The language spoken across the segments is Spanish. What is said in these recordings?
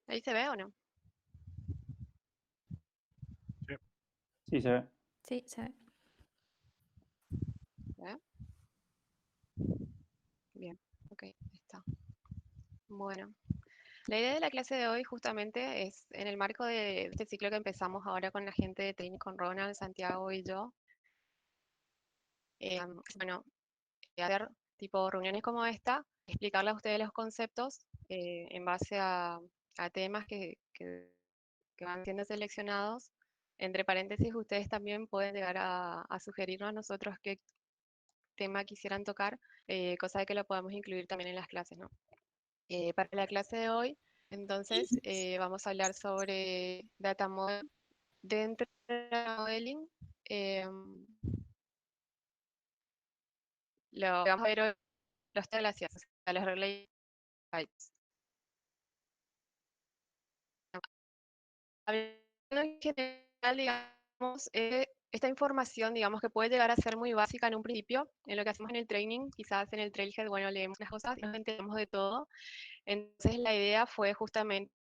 ¿Ahí se ve o no? Sí. Sí, se ve. Sí, se ve. ¿Se ve? Bien, ok, está. Bueno, la idea de la clase de hoy justamente es en el marco de este ciclo que empezamos ahora con la gente de Training, con Ronald, Santiago y yo. Bueno, hacer tipo reuniones como esta, explicarle a ustedes los conceptos en base a temas que van siendo seleccionados. Entre paréntesis, ustedes también pueden llegar a sugerirnos a nosotros qué tema quisieran tocar, cosa de que lo podamos incluir también en las clases, ¿no? Para la clase de hoy, entonces, vamos a hablar sobre data model. Dentro de data modeling, lo que vamos a ver hoy, los glaciares, o sea, los relay types. Hablando en general, digamos, esta información, digamos, que puede llegar a ser muy básica en un principio, en lo que hacemos en el training, quizás en el trailhead, bueno, leemos las cosas y nos enteramos de todo. Entonces, la idea fue justamente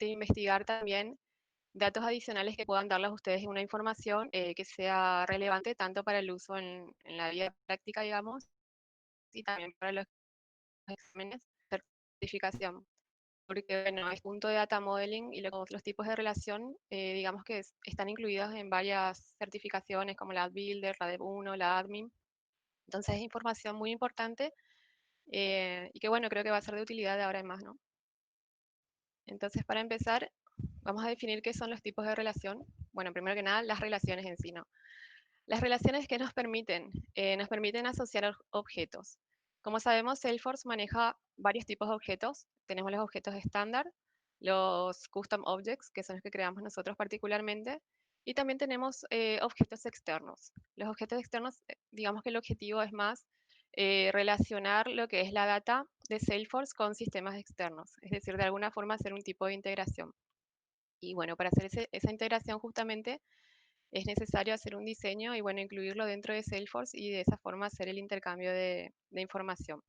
investigar también datos adicionales que puedan darles a ustedes una información que sea relevante tanto para el uso en la vida práctica, digamos, y también para los exámenes de certificación. Porque, bueno, el punto de data modeling y los otros tipos de relación, digamos que están incluidos en varias certificaciones como la Builder, la Dev 1, la Admin. Entonces es información muy importante y que, bueno, creo que va a ser de utilidad de ahora en más, ¿no? Entonces, para empezar, vamos a definir qué son los tipos de relación. Bueno, primero que nada, las relaciones en sí, ¿no? Las relaciones que nos permiten asociar objetos. Como sabemos, Salesforce maneja varios tipos de objetos. Tenemos los objetos estándar, los custom objects, que son los que creamos nosotros particularmente, y también tenemos objetos externos. Los objetos externos, digamos que el objetivo es más relacionar lo que es la data de Salesforce con sistemas externos, es decir, de alguna forma hacer un tipo de integración. Y bueno, para hacer esa integración justamente es necesario hacer un diseño y bueno, incluirlo dentro de Salesforce y de esa forma hacer el intercambio de información.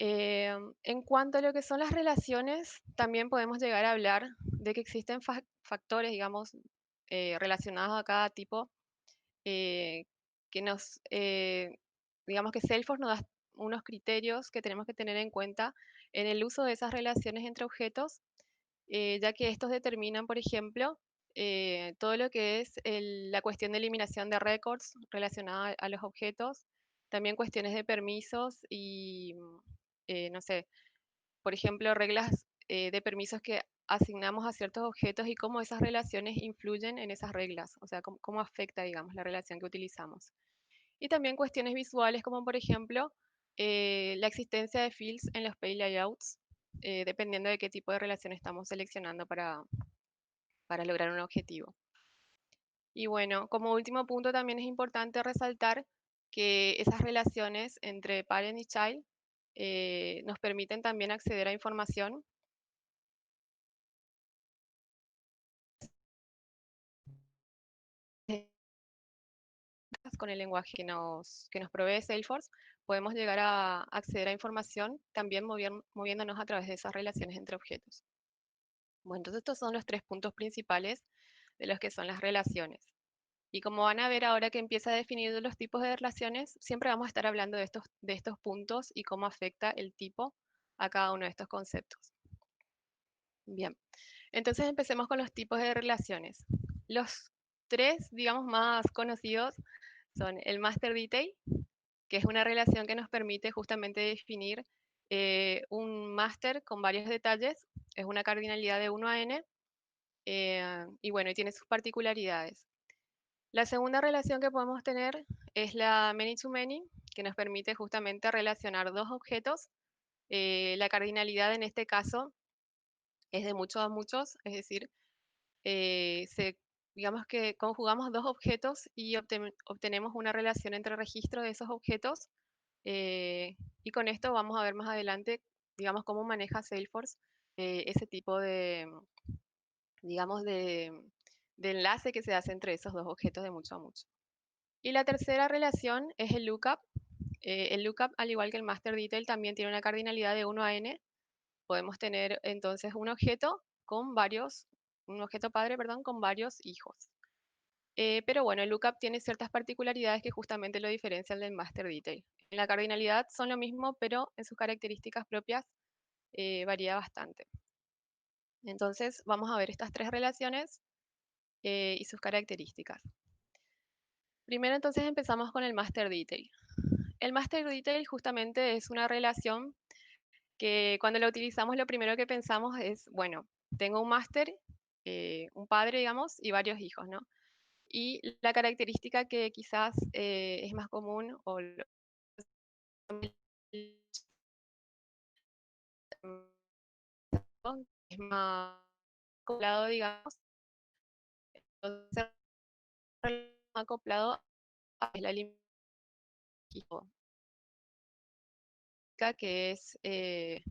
En cuanto a lo que son las relaciones, también podemos llegar a hablar de que existen factores, digamos, relacionados a cada tipo, que digamos que Salesforce nos da unos criterios que tenemos que tener en cuenta en el uso de esas relaciones entre objetos, ya que estos determinan, por ejemplo, todo lo que es la cuestión de eliminación de records relacionada a los objetos, también cuestiones de permisos y, no sé, por ejemplo, reglas de permisos que asignamos a ciertos objetos y cómo esas relaciones influyen en esas reglas, o sea, cómo afecta, digamos, la relación que utilizamos. Y también cuestiones visuales como, por ejemplo, la existencia de fields en los page layouts, dependiendo de qué tipo de relación estamos seleccionando para lograr un objetivo. Y bueno, como último punto también es importante resaltar que esas relaciones entre parent y child nos permiten también acceder a información con el lenguaje que nos provee Salesforce. Podemos llegar a acceder a información también moviéndonos a través de esas relaciones entre objetos. Bueno, entonces estos son los tres puntos principales de los que son las relaciones. Y como van a ver ahora que empieza a definir los tipos de relaciones, siempre vamos a estar hablando de estos puntos y cómo afecta el tipo a cada uno de estos conceptos. Bien, entonces empecemos con los tipos de relaciones. Los tres, digamos, más conocidos son el Master Detail, que es una relación que nos permite justamente definir un máster con varios detalles. Es una cardinalidad de 1 a n, y bueno, y tiene sus particularidades. La segunda relación que podemos tener es la many-to-many, que nos permite justamente relacionar dos objetos. La cardinalidad en este caso es de muchos a muchos, es decir, digamos que conjugamos dos objetos y obtenemos una relación entre registros de esos objetos. Y con esto vamos a ver más adelante, digamos, cómo maneja Salesforce ese tipo digamos, de enlace que se hace entre esos dos objetos de mucho a mucho. Y la tercera relación es el lookup. El lookup, al igual que el master detail, también tiene una cardinalidad de 1 a n, podemos tener entonces un objeto un objeto padre, perdón, con varios hijos. Pero bueno, el lookup tiene ciertas particularidades que justamente lo diferencian del master detail. En la cardinalidad son lo mismo, pero en sus características propias varía bastante. Entonces vamos a ver estas tres relaciones y sus características. Primero entonces empezamos con el master detail. El master detail justamente es una relación que cuando la utilizamos lo primero que pensamos es, bueno, tengo un máster, un padre, digamos, y varios hijos, ¿no? Y la característica que quizás es más común es más acoplado, digamos, entonces acoplado a la línea que es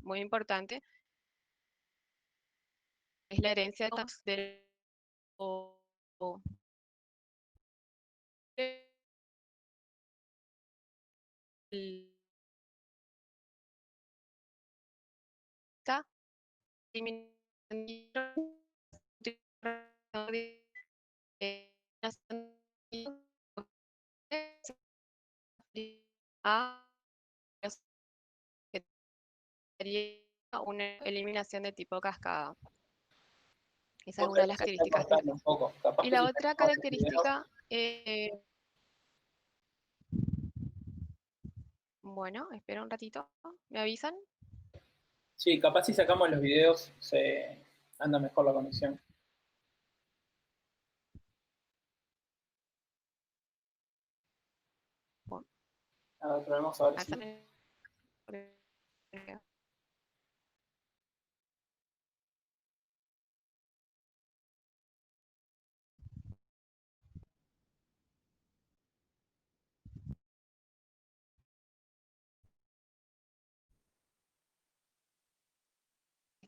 muy importante, es la herencia del o- o- el- esta eliminación de a que sería una eliminación de tipo cascada. Esa es Ok, una de las se está características. cortando un poco. Capaz Y que la si otra sacamos los videos. característica, bueno, espera un ratito, ¿me avisan? Sí, capaz si sacamos los videos se anda mejor la conexión. Bueno, A ver, probemos a ver si. alzan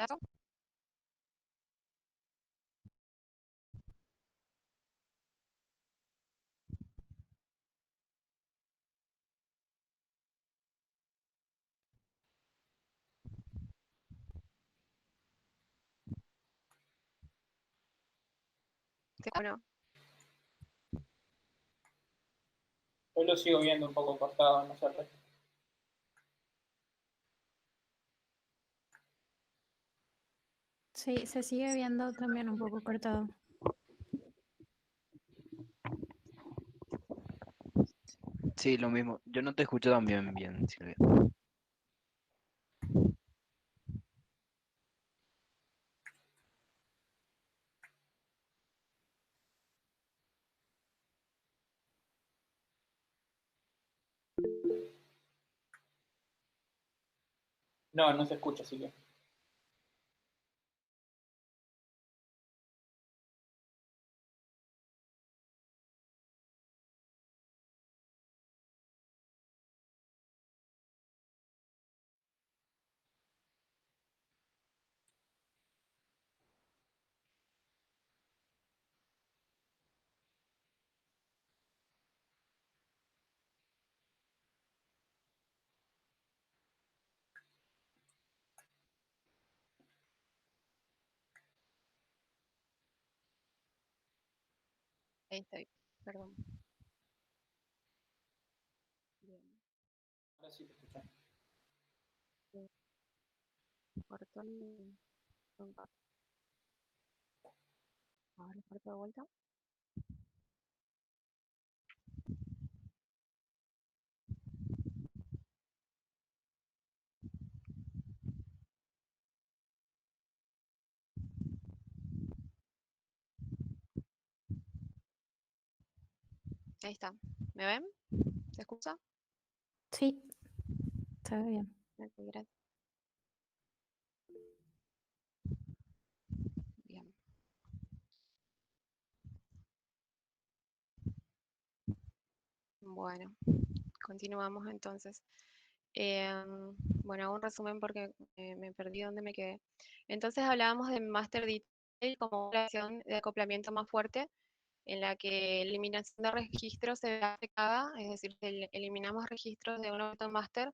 dato. Bueno, Yo lo sigo viendo un poco cortado, no sé. Sí, se sigue viendo también un poco cortado. Sí, lo mismo. Yo no te escucho tan bien, Silvia. No, no se escucha, así que. ahí estoy, perdón. Bien, Ahora sí te escucho. cortó el contacto. Ahora corto de vuelta. Ahí está. ¿Me ven? ¿Se escucha? Sí, está bien. Ok, gracias. Bien. Bueno, continuamos entonces. Bueno, hago un resumen porque me perdí donde me quedé. Entonces hablábamos de Master Detail como una relación de acoplamiento más fuerte en la que la eliminación de registros se ve afectada, es decir, si eliminamos registros de un objeto master,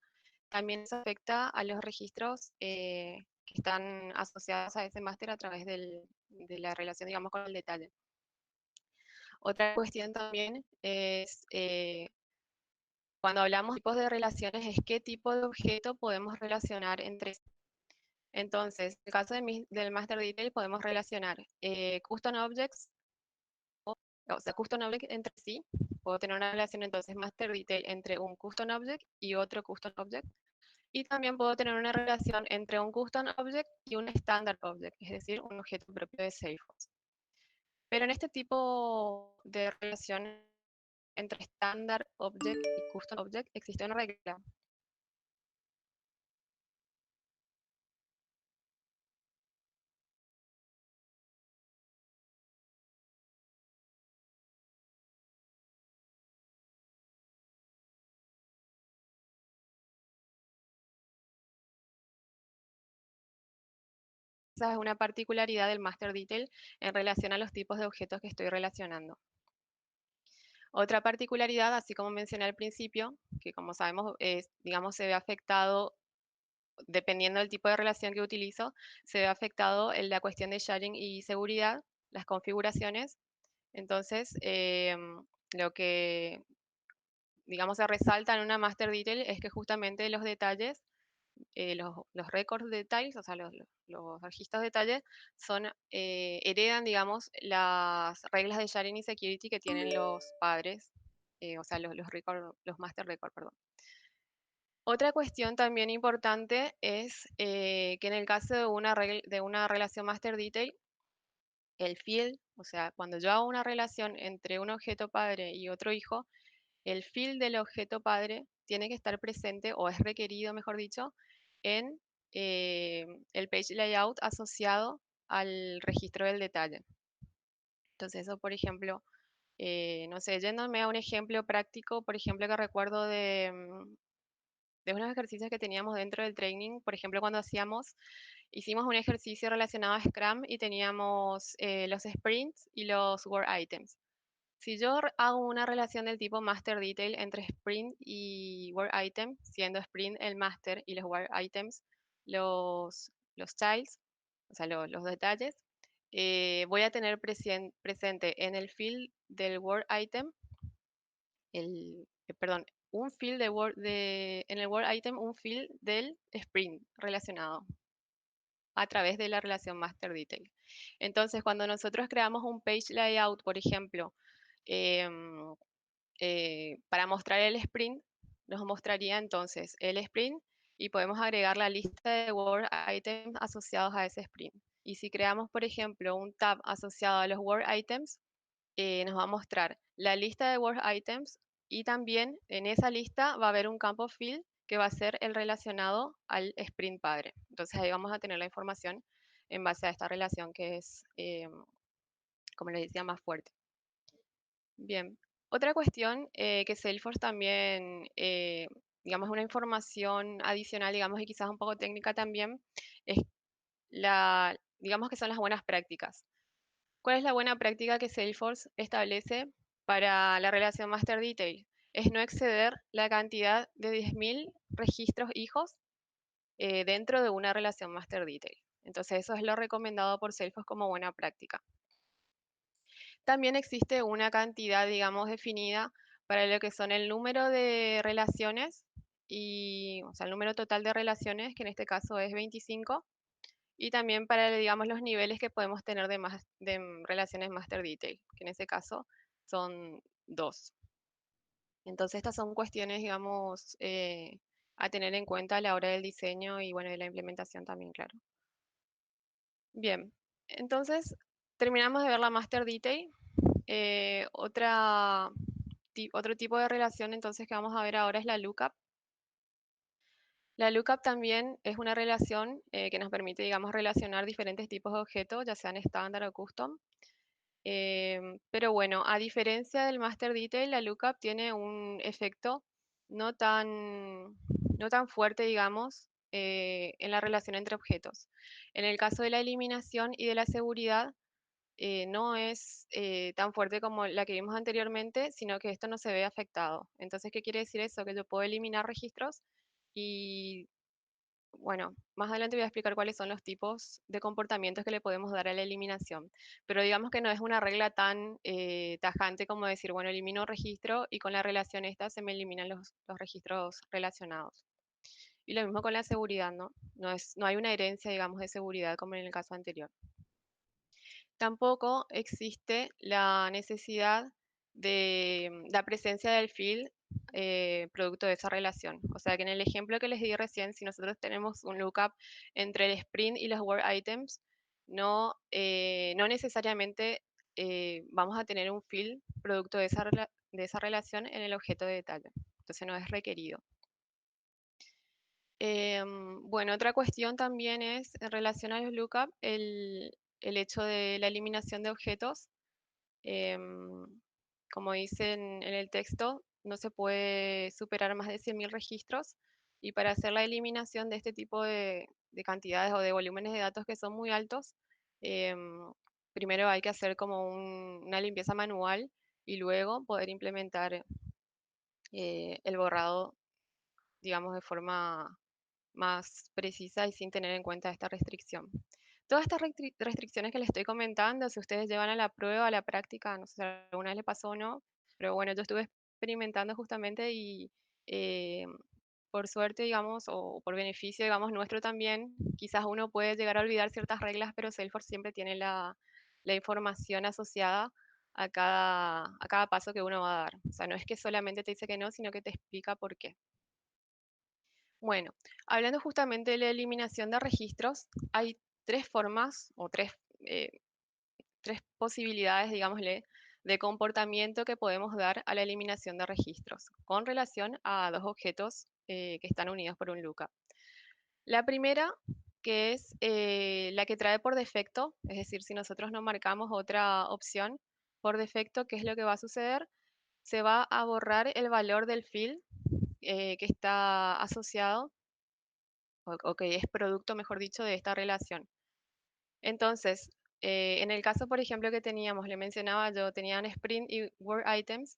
también eso afecta a los registros que están asociadas a ese máster a través de la relación, digamos, con el detalle. Otra cuestión también es, cuando hablamos de tipos de relaciones, es qué tipo de objeto podemos relacionar entre sí. Entonces, en el caso del Master Detail podemos relacionar custom objects, o sea, custom object entre sí. Puedo tener una relación entonces Master Detail entre un custom object y otro custom object. Y también puedo tener una relación entre un custom object y un standard object, es decir, un objeto propio de Salesforce. Pero en este tipo de relación entre standard object y custom object existe una regla. Esa es una particularidad del Master Detail en relación a los tipos de objetos que estoy relacionando. Otra particularidad, así como mencioné al principio, que como sabemos, digamos, se ve afectado, dependiendo del tipo de relación que utilizo, se ve afectado en la cuestión de sharing y seguridad, las configuraciones. Entonces, lo que, digamos, se resalta en una Master Detail es que justamente los detalles, los records details, o sea, los registros de detalle, heredan, digamos, las reglas de sharing y security que tienen los padres, o sea, los master record, perdón. Otra cuestión también importante es que en el caso de una relación master detail, el field, o sea, cuando yo hago una relación entre un objeto padre y otro hijo, el field del objeto padre tiene que estar presente, o es requerido, mejor dicho, en el page layout asociado al registro del detalle. Entonces eso, por ejemplo, no sé, yéndome a un ejemplo práctico, por ejemplo, que recuerdo de unos ejercicios que teníamos dentro del training, por ejemplo, cuando hicimos un ejercicio relacionado a Scrum y teníamos los sprints y los work items. Si yo hago una relación del tipo master detail entre sprint y work item, siendo sprint el master y los work items los childs, o sea, los detalles, voy a tener presente en el field del work item, perdón, un field en el work item, un field del sprint relacionado a través de la relación master detail. Entonces, cuando nosotros creamos un page layout, por ejemplo, em, para mostrar el sprint, nos mostraría entonces el sprint y podemos agregar la lista de work items asociados a ese sprint. Y si creamos, por ejemplo, un tab asociado a los work items, nos va a mostrar la lista de work items y también en esa lista va a haber un campo field que va a ser el relacionado al sprint padre. Entonces ahí vamos a tener la información en base a esta relación que es, como les decía, más fuerte. Bien, otra cuestión que Salesforce también, digamos, una información adicional, digamos, y quizás un poco técnica también, es digamos que son las buenas prácticas. ¿Cuál es la buena práctica que Salesforce establece para la relación Master Detail? Es no exceder la cantidad de 10.000 registros hijos dentro de una relación Master Detail. Entonces eso es lo recomendado por Salesforce como buena práctica. También existe una cantidad, digamos, definida para lo que son el número de relaciones, o sea, el número total de relaciones, que en este caso es 25, y también para, digamos, los niveles que podemos tener de relaciones master detail, que en este caso son 2. Entonces estas son cuestiones, digamos, a tener en cuenta a la hora del diseño y, bueno, de la implementación también, claro. Bien, entonces terminamos de ver la master detail. Otro tipo de relación entonces que vamos a ver ahora es la lookup. La lookup también es una relación que nos permite, digamos, relacionar diferentes tipos de objetos, ya sean estándar o custom. Pero bueno, a diferencia del master detail, la lookup tiene un efecto no tan, no tan fuerte, digamos, en la relación entre objetos. En el caso de la eliminación y de la seguridad, no es tan fuerte como la que vimos anteriormente, sino que esto no se ve afectado. Entonces, ¿qué quiere decir eso? Que yo puedo eliminar registros y bueno, más adelante voy a explicar cuáles son los tipos de comportamientos que le podemos dar a la eliminación. Pero digamos que no es una regla tan tajante como decir, bueno, elimino un registro y con la relación esta se me eliminan los registros relacionados. Y lo mismo con la seguridad, ¿no? No hay una herencia, digamos, de seguridad como en el caso anterior. Tampoco existe la necesidad de la presencia del field producto de esa relación. O sea que en el ejemplo que les di recién, si nosotros tenemos un lookup entre el sprint y los word items, no necesariamente vamos a tener un field producto de esa relación en el objeto de detalle. Entonces no es requerido. Bueno, otra cuestión también es en relación a los lookup, el hecho de la eliminación de objetos. Em, Como dice en el texto, no se puede superar más de 100.000 registros y para hacer la eliminación de este tipo de cantidades o de volúmenes de datos que son muy altos, em, primero hay que hacer como una limpieza manual y luego poder implementar el borrado, digamos, de forma más precisa y sin tener en cuenta esta restricción. Todas estas restricciones que les estoy comentando, si ustedes llevan a la prueba, a la práctica, no sé si alguna vez les pasó o no, pero bueno, yo estuve experimentando justamente y eh, por suerte, digamos, o por beneficio, digamos, nuestro también, quizás uno puede llegar a olvidar ciertas reglas, pero Salesforce siempre tiene la información asociada a cada paso que uno va a dar. O sea, no es que solamente te dice que no, sino que te explica por qué. Bueno, hablando justamente de la eliminación de registros, hay tres formas o eh, tres posibilidades, digámosle, de comportamiento que podemos dar a la eliminación de registros con relación a dos objetos que están unidos por un lookup. La primera, que es la que trae por defecto, es decir, si nosotros no marcamos otra opción, por defecto, ¿qué es lo que va a suceder? Se va a borrar el valor del field que está asociado o que es producto, mejor dicho, de esta relación. Entonces, en el caso, por ejemplo, que teníamos, le mencionaba yo, tenían sprint y word items.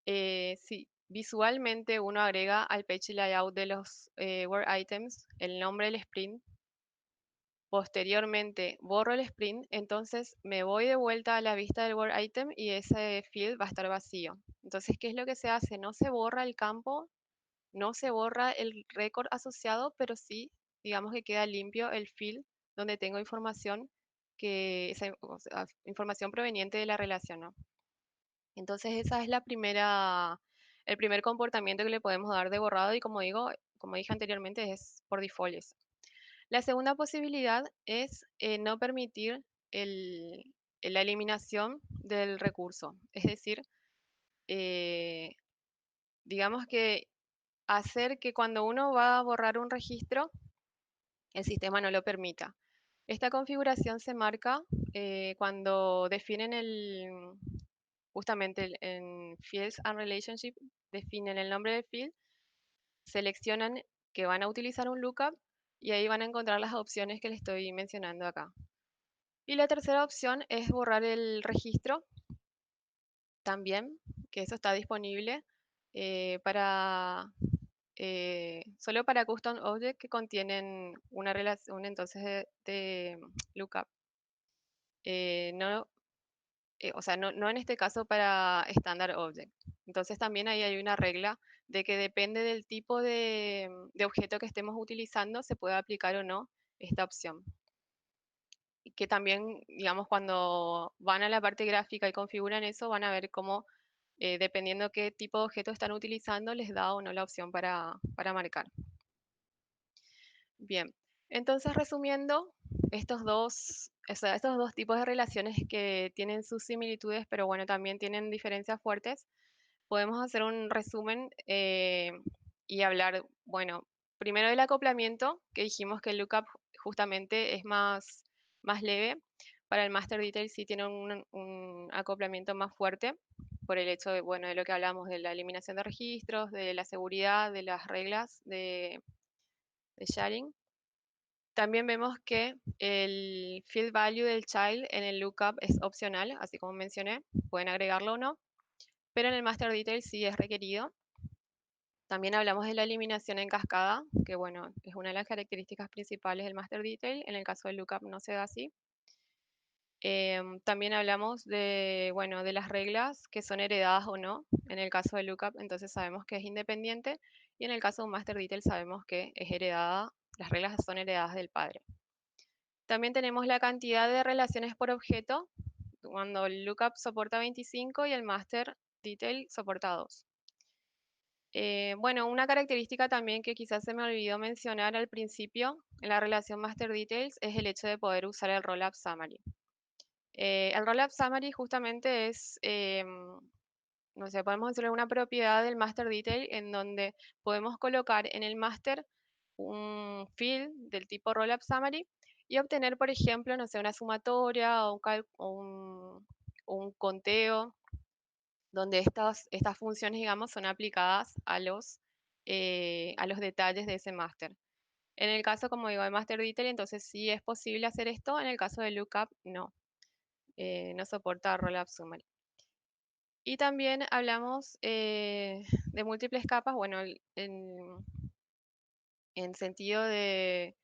Si visualmente uno agrega al page layout de los word items el nombre del sprint, posteriormente borro el sprint, entonces me voy de vuelta a la vista del word item y ese field va a estar vacío. Entonces, ¿qué es lo que se hace? No se borra el campo, no se borra el récord asociado, pero sí, digamos que queda limpio el field donde tengo información o sea, información proveniente de la relación, ¿no? Entonces esa es el primer comportamiento que le podemos dar de borrado y como digo, como dije anteriormente, es por default eso. La segunda posibilidad es no permitir la eliminación del recurso, es decir, eh, digamos que hacer que cuando uno va a borrar un registro, el sistema no lo permita. Esta configuración se marca cuando definen justamente en Fields and Relationship, definen el nombre del field, seleccionan que van a utilizar un lookup y ahí van a encontrar las opciones que les estoy mencionando acá. Y la tercera opción es borrar el registro también, que eso está disponible solo para custom objects que contienen una relación entonces de lookup. No, o sea, no en este caso para standard object. Entonces también ahí hay una regla de que depende del tipo de objeto que estemos utilizando, se puede aplicar o no esta opción. Y que también, digamos, cuando van a la parte gráfica y configuran eso, van a ver cómo, dependiendo qué tipo de objeto están utilizando, les da o no la opción para marcar. Bien, entonces resumiendo, estos dos tipos de relaciones que tienen sus similitudes, pero bueno, también tienen diferencias fuertes, podemos hacer un resumen y hablar, bueno, primero del acoplamiento, que dijimos que el lookup justamente es más leve. Para el master detail sí tiene un acoplamiento más fuerte por el hecho de, bueno, de lo que hablamos de la eliminación de registros, de la seguridad, de las reglas de sharing. También vemos que el field value del child en el lookup es opcional, así como mencioné, pueden agregarlo o no, pero en el master detail sí es requerido. También hablamos de la eliminación en cascada, que bueno, es una de las características principales del master detail. En el caso del lookup no se da así. También hablamos de, bueno, de las reglas que son heredadas o no. En el caso del lookup, entonces sabemos que es independiente, y en el caso de un master detail sabemos que es heredada, las reglas son heredadas del padre. También tenemos la cantidad de relaciones por objeto, cuando el lookup soporta 25 y el master detail soporta 2. Bueno, una característica también que quizás se me olvidó mencionar al principio en la relación master details es el hecho de poder usar el rollup summary. El rollup summary justamente es, no sé, podemos decirle una propiedad del master detail en donde podemos colocar en el master un field del tipo rollup summary y obtener, por ejemplo, no sé, una sumatoria o un conteo donde estas funciones, digamos, son aplicadas a los detalles de ese máster. En el caso, como digo, de master detail, entonces sí es posible hacer esto. En el caso de lookup, no. No soporta rollup summary. Y también hablamos de múltiples capas, bueno, en sentido de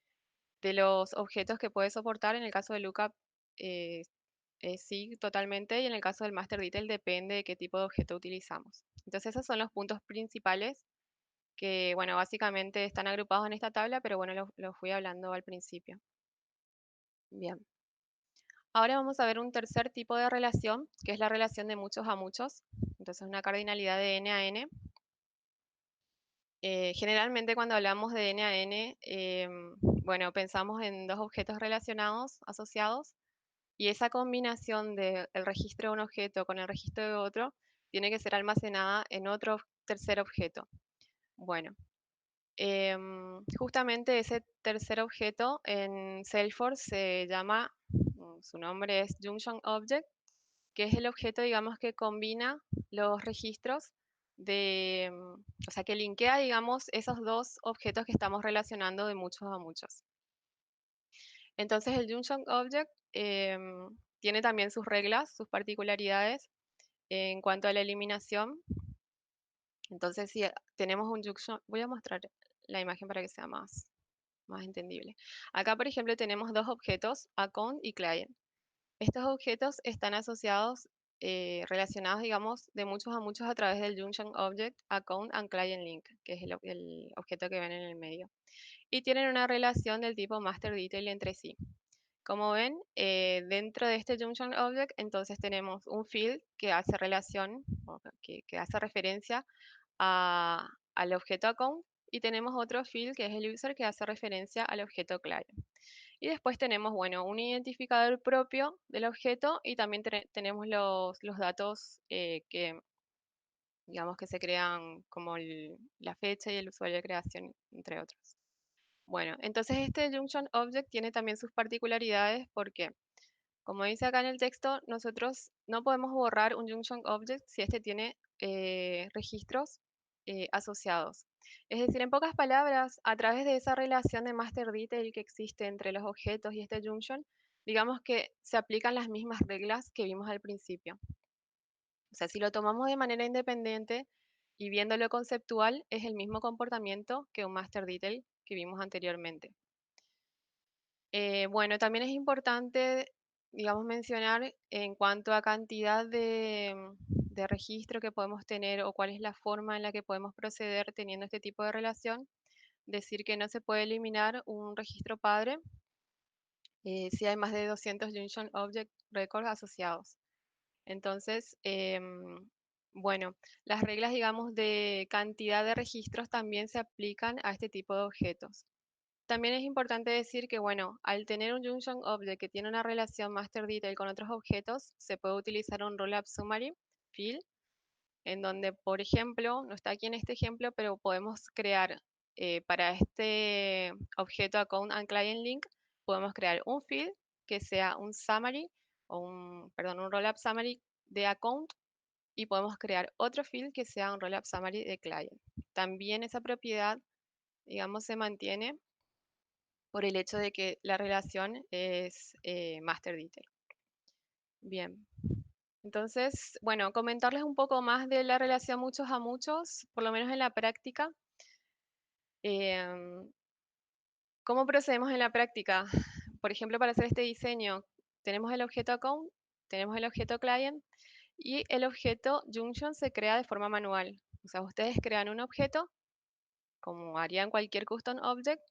los objetos que puede soportar. En el caso de lookup, eh, sí, totalmente, y en el caso del master detail depende de qué tipo de objeto utilizamos. Entonces esos son los puntos principales que, bueno, básicamente están agrupados en esta tabla, pero bueno, los fui hablando al principio. Bien. Ahora vamos a ver un tercer tipo de relación, que es la relación de muchos a muchos. Entonces una cardinalidad de n a n. Generalmente cuando hablamos de n a n, bueno, pensamos en dos objetos relacionados, asociados, y esa combinación del registro de un objeto con el registro de otro tiene que ser almacenada en otro tercer objeto. Bueno, justamente ese tercer objeto en Salesforce se llama, su nombre es Junction Object, que es el objeto, digamos, que combina los registros o sea, que linkea, digamos, esos dos objetos que estamos relacionando de muchos a muchos. Entonces el Junction Object tiene también sus reglas, sus particularidades en cuanto a la eliminación. Entonces, si tenemos un Junction, voy a mostrar la imagen para que sea más entendible. Acá, por ejemplo, tenemos dos objetos, account y client. Estos objetos están asociados, relacionados, digamos, de muchos a muchos a través del Junction Object, Account and Client Link, que es el objeto que ven en el medio. Y tienen una relación del tipo Master Detail entre sí. Como ven, dentro de este Junction Object, entonces tenemos un field que hace relación, o que hace referencia al objeto account, y tenemos otro field que es el user que hace referencia al objeto client. Y después tenemos, bueno, un identificador propio del objeto, y también tenemos los datos que, digamos, que se crean como la fecha y el usuario de creación, entre otros. Bueno, entonces este Junction Object tiene también sus particularidades porque, como dice acá en el texto, nosotros no podemos borrar un Junction Object si este tiene registros asociados. Es decir, en pocas palabras, a través de esa relación de master detail que existe entre los objetos y este junction, digamos que se aplican las mismas reglas que vimos al principio. O sea, si lo tomamos de manera independiente y viéndolo conceptual, es el mismo comportamiento que un master detail que vimos anteriormente. Bueno, también es importante, digamos, mencionar en cuanto a cantidad de registro que podemos tener o cuál es la forma en la que podemos proceder teniendo este tipo de relación. Decir que no se puede eliminar un registro padre si hay más de 200 Junction Object Records asociados. Entonces, bueno, las reglas, digamos, de cantidad de registros también se aplican a este tipo de objetos. También es importante decir que, bueno, al tener un Junction Object que tiene una relación Master Detail con otros objetos, se puede utilizar un Rollup Summary Field, en donde, por ejemplo, no está aquí en este ejemplo, pero podemos crear para este objeto Account and Client Link, podemos crear un field que sea un summary, perdón, un Rollup Summary de Account, y podemos crear otro field que sea un Rollup Summary de Client. También esa propiedad, digamos, se mantiene por el hecho de que la relación es master detail. Bien. Entonces, bueno, comentarles un poco más de la relación muchos a muchos, por lo menos en la práctica. Em, ¿Cómo procedemos en la práctica? Por ejemplo, para hacer este diseño, tenemos el objeto account, tenemos el objeto client y el objeto junction se crea de forma manual. O sea, ustedes crean un objeto, como harían cualquier custom object,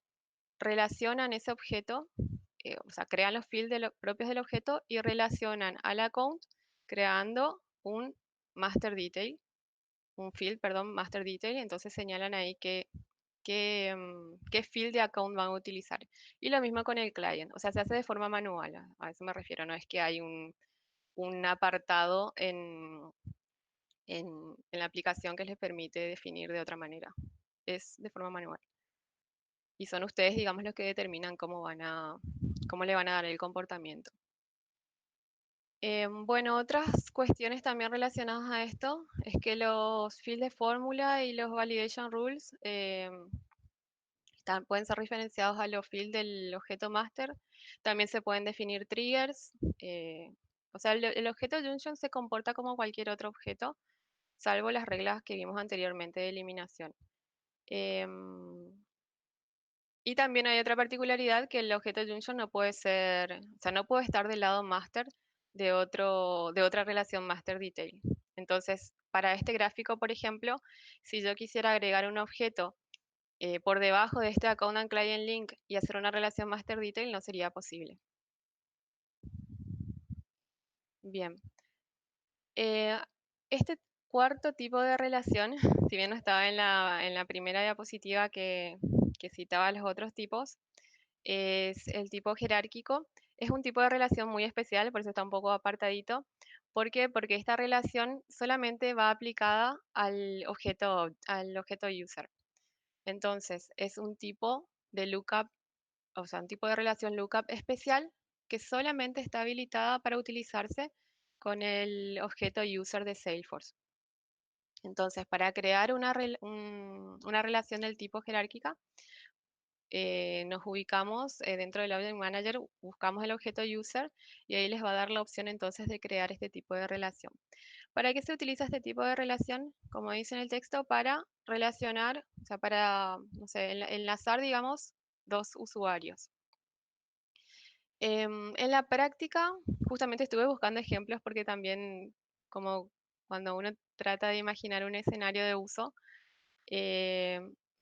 relacionan ese objeto, o sea, crean los fields propios del objeto y relacionan al account creando un master detail, un field, perdón, master detail. Entonces señalan ahí qué field de account van a utilizar. Y lo mismo con el client, o sea, se hace de forma manual, a eso me refiero, no es que hay un apartado en la aplicación que les permite definir de otra manera, es de forma manual. Y son ustedes, digamos, los que determinan cómo le van a dar el comportamiento. Bueno, otras cuestiones también relacionadas a esto es que los fields de fórmula y los validation rules pueden ser referenciados a los fields del objeto master. También se pueden definir triggers. O sea, el objeto junction se comporta como cualquier otro objeto, salvo las reglas que vimos anteriormente de eliminación. Em, y también hay otra particularidad, que el objeto junction no puede ser, o sea, no puede estar del lado master de otra relación master detail. Entonces, para este gráfico, por ejemplo, si yo quisiera agregar un objeto por debajo de este account and client link y hacer una relación master detail, no sería posible. Bien. Este cuarto tipo de relación, si bien no estaba en la primera diapositiva que citaba los otros tipos, es el tipo jerárquico. Es un tipo de relación muy especial, por eso está un poco apartadito. ¿Por qué? Porque esta relación solamente va aplicada al objeto user. Entonces, es un tipo de lookup, o sea, un tipo de relación lookup especial que solamente está habilitada para utilizarse con el objeto user de Salesforce. Entonces, para crear una relación del tipo jerárquica, nos ubicamos dentro del Object Manager, buscamos el objeto user y ahí les va a dar la opción entonces de crear este tipo de relación. ¿Para qué se utiliza este tipo de relación? Como dice en el texto, para relacionar, o sea, para, no sé, enlazar, digamos, dos usuarios. En la práctica, justamente estuve buscando ejemplos porque también, como cuando uno trata de imaginar un escenario de uso, eh,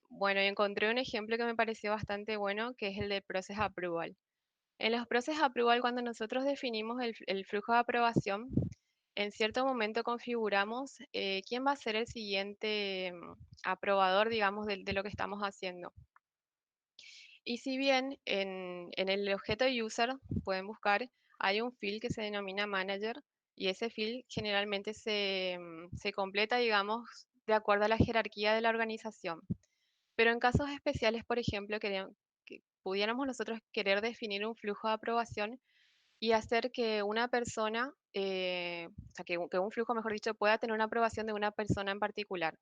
bueno, encontré un ejemplo que me pareció bastante bueno, que es el de Process Approval. En los Process Approval, cuando nosotros definimos el flujo de aprobación, en cierto momento configuramos quién va a ser el siguiente aprobador, digamos, de lo que estamos haciendo. Y si bien en el objeto user pueden buscar, hay un field que se denomina manager y ese field generalmente se completa, digamos, de acuerdo a la jerarquía de la organización. Pero en casos especiales, por ejemplo, que pudiéramos nosotros querer definir un flujo de aprobación y hacer que una persona, o sea, que un flujo, mejor dicho, pueda tener una aprobación de una persona en particular.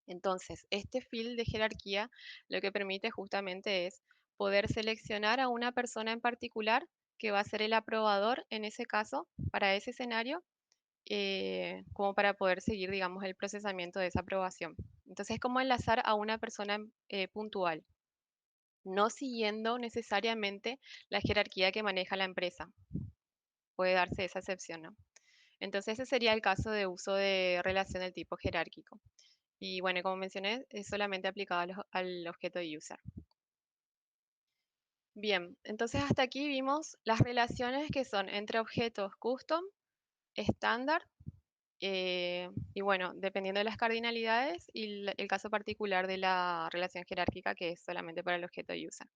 Entonces, este field de jerarquía lo que permite justamente es poder seleccionar a una persona en particular que va a ser el aprobador en ese caso, para ese escenario, como para poder seguir, digamos, el procesamiento de esa aprobación. Entonces, es como enlazar a una persona puntual, no siguiendo necesariamente la jerarquía que maneja la empresa. Puede darse esa excepción, ¿no? Entonces, ese sería el caso de uso de relación del tipo jerárquico. Y bueno, como mencioné, es solamente aplicado al objeto user. Bien, entonces hasta aquí vimos las relaciones que son entre objetos custom, estándar, y bueno, dependiendo de las cardinalidades y el caso particular de la relación jerárquica que es solamente para el objeto user.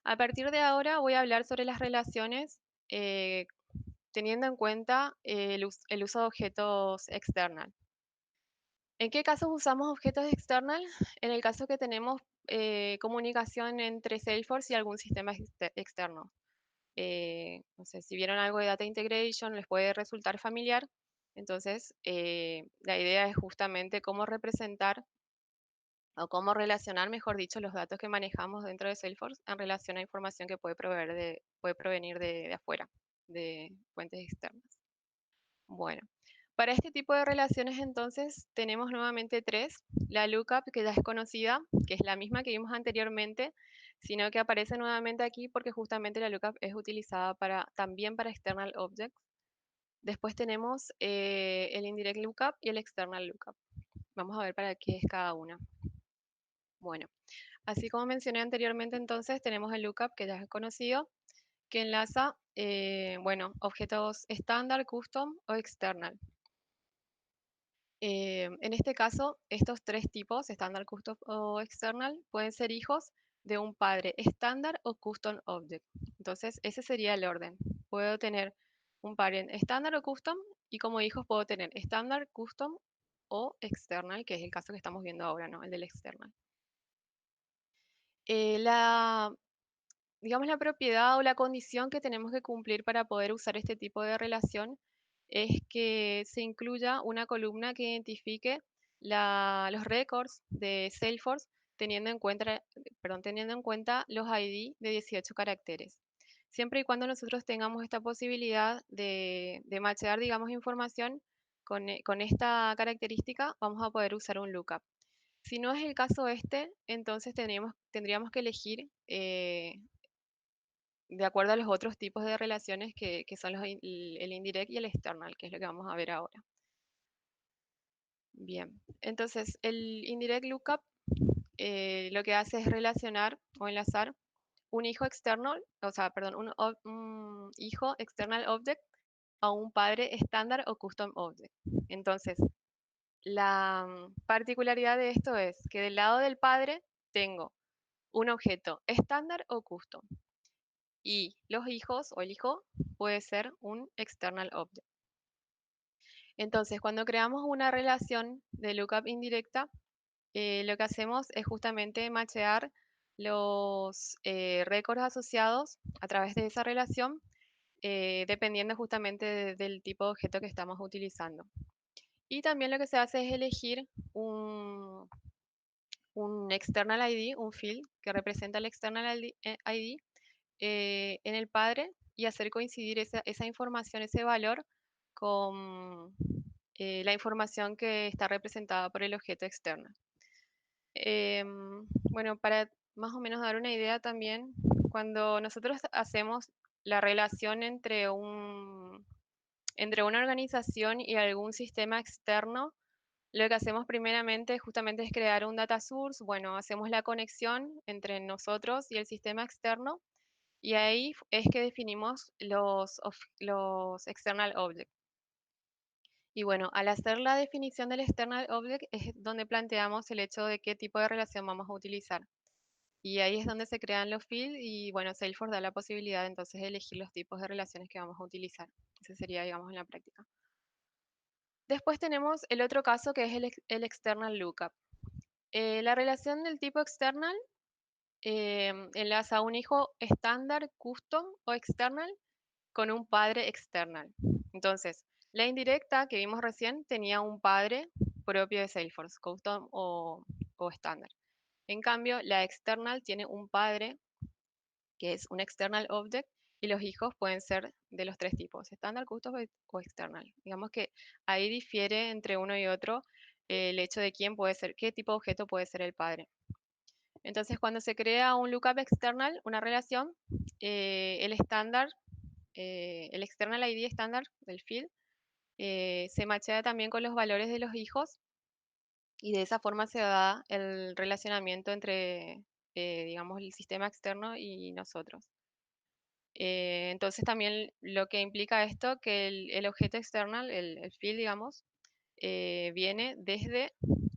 A partir de ahora voy a hablar sobre las relaciones teniendo en cuenta el uso de objetos external. ¿En qué casos usamos objetos external? En el caso que tenemos comunicación entre Salesforce y algún sistema externo. No sé, si vieron algo de Data Integration, les puede resultar familiar. Entonces, la idea es justamente cómo representar o cómo relacionar, mejor dicho, los datos que manejamos dentro de Salesforce en relación a información que puede provenir de afuera, de fuentes externas. Bueno, para este tipo de relaciones entonces tenemos nuevamente tres. La lookup, que ya es conocida, que es la misma que vimos anteriormente, sino que aparece nuevamente aquí porque justamente la lookup es utilizada también para external objects. Después tenemos el indirect lookup y el external lookup. Vamos a ver para qué es cada una. Bueno, así como mencioné anteriormente, entonces tenemos el lookup, que ya es conocido, que enlaza, bueno, objetos estándar, custom o external. En este caso, estos tres tipos, estándar, custom o external, pueden ser hijos de un padre estándar o custom object. Entonces, ese sería el orden. Puedo tener un parent estándar o custom y como hijos puedo tener estándar, custom o external, que es el caso que estamos viendo ahora, ¿no? El del external. La digamos, la propiedad o la condición que tenemos que cumplir para poder usar este tipo de relación es que se incluya una columna que identifique los records de Salesforce teniendo en cuenta los ID de 18 caracteres. Siempre y cuando nosotros tengamos esta posibilidad de machear, digamos, información con esta característica, vamos a poder usar un lookup. Si no es el caso este, entonces tendríamos que elegir de acuerdo a los otros tipos de relaciones que son el indirect y el external, que es lo que vamos a ver ahora. Bien, entonces el indirect lookup lo que hace es relacionar o enlazar un hijo external, o sea, perdón, un hijo external object a un padre estándar o custom object. Entonces, la particularidad de esto es que del lado del padre tengo un objeto estándar o custom. Y los hijos o el hijo puede ser un external object. Entonces, cuando creamos una relación de lookup indirecta, lo que hacemos es justamente machear los récords asociados a través de esa relación, dependiendo justamente del tipo de objeto que estamos utilizando. Y también lo que se hace es elegir un external ID, un field que representa el external ID en el padre y hacer coincidir esa información, ese valor, con la información que está representada por el objeto externo. Bueno, para más o menos dar una idea también, cuando nosotros hacemos la relación entre una organización y algún sistema externo, lo que hacemos primeramente justamente es crear un data source. Bueno, hacemos la conexión entre nosotros y el sistema externo y ahí es que definimos los external objects. Y bueno, al hacer la definición del external object es donde planteamos el hecho de qué tipo de relación vamos a utilizar. Y ahí es donde se crean los fields y bueno, Salesforce da la posibilidad entonces de elegir los tipos de relaciones que vamos a utilizar. Ese sería, digamos, en la práctica. Después tenemos el otro caso que es el external lookup. La relación del tipo external enlaza un hijo estándar, custom o external con un padre external. Entonces, la indirecta que vimos recién tenía un padre propio de Salesforce, custom o estándar. En cambio, la external tiene un padre que es un external object y los hijos pueden ser de los tres tipos, estándar, custom o external. Digamos que ahí difiere entre uno y otro el hecho de quién puede ser, qué tipo de objeto puede ser el padre. Entonces, cuando se crea un lookup external, una relación, el estándar, el external ID estándar del field, se machea también con los valores de los hijos y de esa forma se da el relacionamiento entre, digamos, el sistema externo y nosotros. Entonces también lo que implica esto, que el objeto external, el field, digamos, viene desde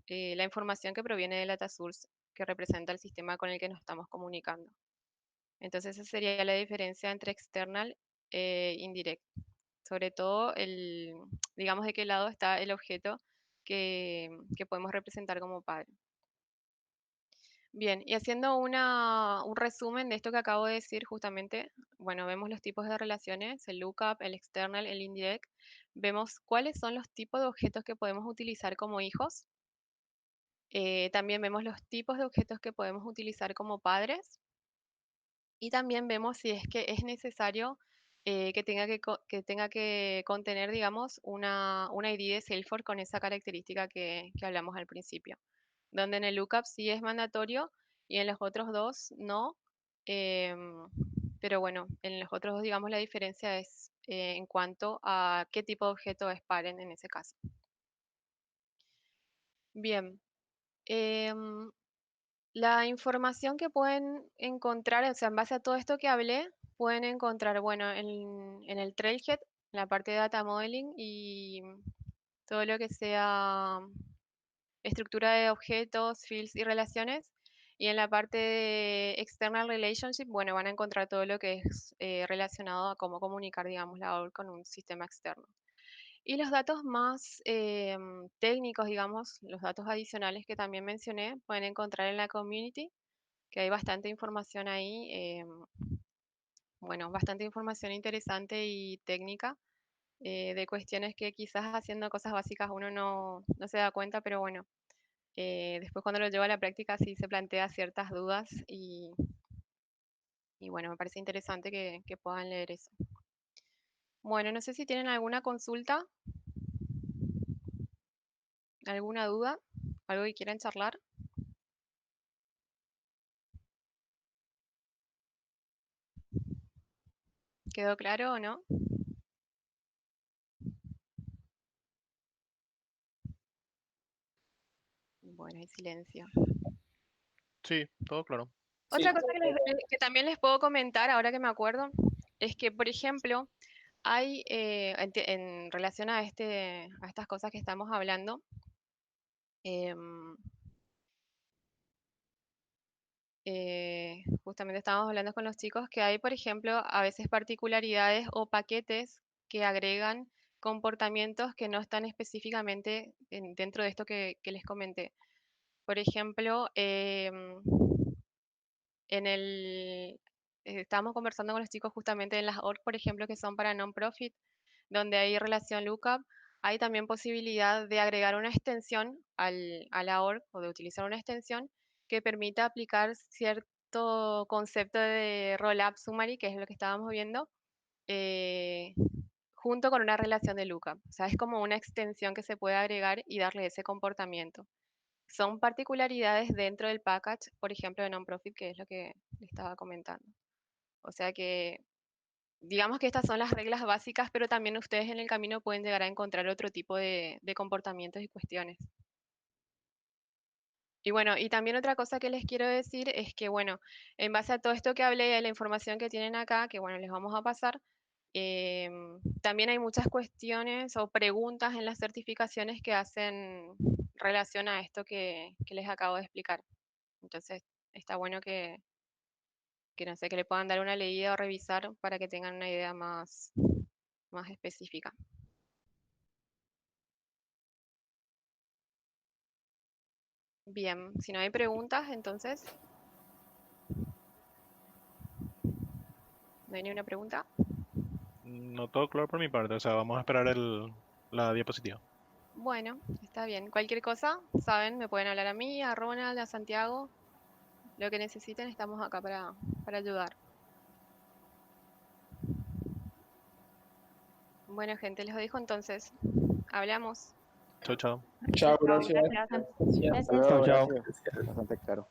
la información que proviene del data source que representa el sistema con el que nos estamos comunicando. Entonces esa sería la diferencia entre external e indirect. Sobre todo, digamos de qué lado está el objeto que podemos representar como padre. Bien, y haciendo un resumen de esto que acabo de decir, justamente, bueno, vemos los tipos de relaciones, el lookup, el external, el indirect. Vemos cuáles son los tipos de objetos que podemos utilizar como hijos. También vemos los tipos de objetos que podemos utilizar como padres. Y también vemos si es que es necesario que tenga que contener, digamos, una ID de Salesforce con esa característica que hablamos al principio. Donde en el lookup sí es mandatorio y en los otros dos no. Pero bueno, en los otros dos, digamos, la diferencia es en cuanto a qué tipo de objeto es parent en ese caso. Bien. La información que pueden encontrar, o sea, en base a todo esto que hablé, pueden encontrar, bueno, en el Trailhead, en la parte de Data Modeling y todo lo que sea estructura de objetos, fields y relaciones. Y en la parte de External Relationship, bueno, van a encontrar todo lo que es relacionado a cómo comunicar, digamos, la OR con un sistema externo. Y los datos más técnicos, digamos, los datos adicionales que también mencioné, pueden encontrar en la community, que hay bastante información ahí, bueno, bastante información interesante y técnica de cuestiones que quizás haciendo cosas básicas uno no se da cuenta, pero bueno, después cuando lo lleva a la práctica sí se plantea ciertas dudas y bueno, me parece interesante que puedan leer eso. Bueno, no sé si tienen alguna consulta, alguna duda, algo que quieran charlar. ¿Quedó claro o no? Bueno, hay silencio. Sí, todo claro. Sí, Otra cosa que también les puedo comentar, ahora que me acuerdo, es que, por ejemplo, hay, en relación a estas cosas que estamos hablando, em, justamente estábamos hablando con los chicos que hay, por ejemplo, a veces particularidades o paquetes que agregan comportamientos que no están específicamente dentro de esto que les comenté. Por ejemplo, estábamos conversando con los chicos justamente en las org, por ejemplo, que son para non-profit, donde hay relación lookup, hay también posibilidad de agregar una extensión a la org o de utilizar una extensión que permita aplicar cierto concepto de roll-up summary, que es lo que estábamos viendo, eh, junto con una relación de lookup. O sea, es como una extensión que se puede agregar y darle ese comportamiento. Son particularidades dentro del package, por ejemplo, de non-profit, que es lo que le estaba comentando. O sea que, digamos que estas son las reglas básicas, pero también ustedes en el camino pueden llegar a encontrar otro tipo de comportamientos y cuestiones. Y bueno, y también otra cosa que les quiero decir es que, bueno, en base a todo esto que hablé, de la información que tienen acá, que bueno, les vamos a pasar, también hay muchas cuestiones o preguntas en las certificaciones que hacen relación a esto que les acabo de explicar. Entonces, está bueno que no sé, que le puedan dar una leída o revisar para que tengan una idea más específica. Bien, si no hay preguntas, entonces, ¿no hay ni una pregunta? No todo claro por mi parte, o sea, vamos a esperar la diapositiva. Bueno, está bien. Cualquier cosa, saben, me pueden hablar a mí, a Ronald, a Santiago. Lo que necesiten, estamos acá para ayudar. Bueno, gente, les dejo entonces. Hablamos. Chao, chao. chao, Chao, gracias. gracias. Gracias. Gracias. Chao, chao. Gracias. Bastante claro.